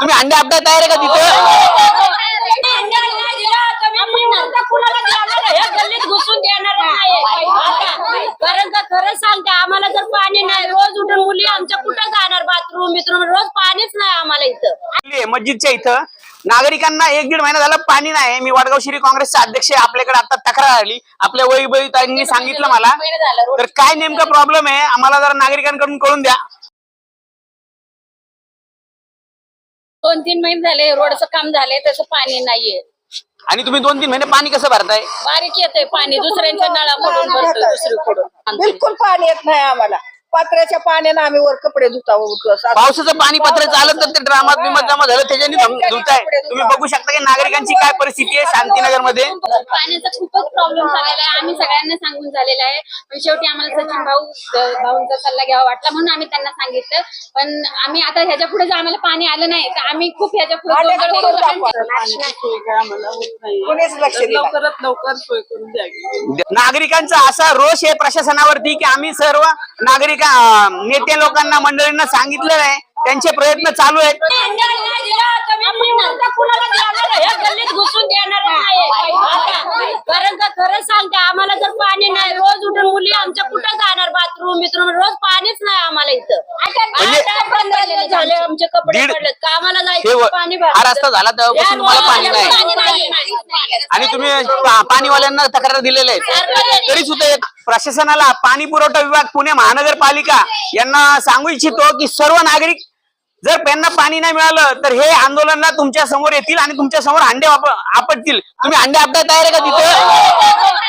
तुम्ही अंडे आपटायला तयार आहे का तिथे? घुसून देणार नाही. कारण का खरंच सांगते, आम्हाला जर पाणी नाही, रोज उठून मुली आमच्या कुठं जाणार बाथरूम बिथरूम, रोज पाणीच नाही आम्हाला इथं. मस्जिदच्या इथं नागरिकांना 1-1.5 महिना झाला पाणी नाही. मी वडगाव शहरी काँग्रेसचे अध्यक्ष आहे. आपल्याकडे आता तक्रार आली, आपल्या वैभवीताईंनी सांगितलं मला. तर काय नेमका प्रॉब्लेम आहे आम्हाला जरा नागरिकांकडून कळून द्या. 2-3 महिने झाले रोडचं काम झालंय, तसं पाणी नाहीये. आणि तुम्ही 2-3 महिने पाणी कसं भरताय? बारीक येतंय पाणी, दुसऱ्यांच्या नळाकडून भरतोय दुसरीकडून. बिलकुल पाणी येत नाही आम्हाला. पात्राच्या पाण्यानं आम्ही वर कपडे धुता. पावसाचं पाणी पत्राचं आलं तर ते ड्रामात बिमात जमा झालं त्याच्याने धुताय. तुम्ही बघू शकता की नागरिकांची काय परिस्थिती आहे शांतीनगर मध्ये. पाण्याचा खूपच प्रॉब्लेम झालेला आहे. आम्ही सगळ्यांना सांगून झालेला आहे, पण शेवटी आम्हाला सचिन भाऊंचा सल्ला घ्यावा वाटला म्हणून आम्ही त्यांना सांगितलं. पण आम्ही आता ह्याच्या पुढे जर आम्हाला पाणी आलं नाही तर आम्ही खूप ह्याच्या पुढे लवकरात लवकर सोय करून द्यावी. नागरिकांचा असा रोष आहे प्रशासनावरती की आम्ही सर्व नागरिक नेते लोकांना मंडळींना सांगितलं नाही, त्यांचे प्रयत्न चालू आहेत. गल्लीत घुसून देणार नाही. कारण का खरंच सांगते, आम्हाला जर पाणी नाही, रोज उठून मुली आमच्या कुठं जाणार बाथरूम बिथरूम, रोज पाणीच नाही आम्हाला इथं. झाले आमचे कपडे पडलेत, कामाला जायचं पाणी हा रस्ता झाला तेव्हापासून तुम्हाला पाणी नाही आणि तुम्ही पाणीवाल्यांना तक्रार दिलेल्या आहेत. तरी सुद्धा प्रशासनाला पाणी पुरवठा विभाग पुणे महानगरपालिका यांना सांगू इच्छितो की सर्व नागरिक जर त्यांना पाणी नाही मिळालं तर हे आंदोलनाला तुमच्या समोर येतील आणि तुमच्या समोर अंडे आपटतील. तुम्ही अंडे आपटायला तयार आहे का तिथे?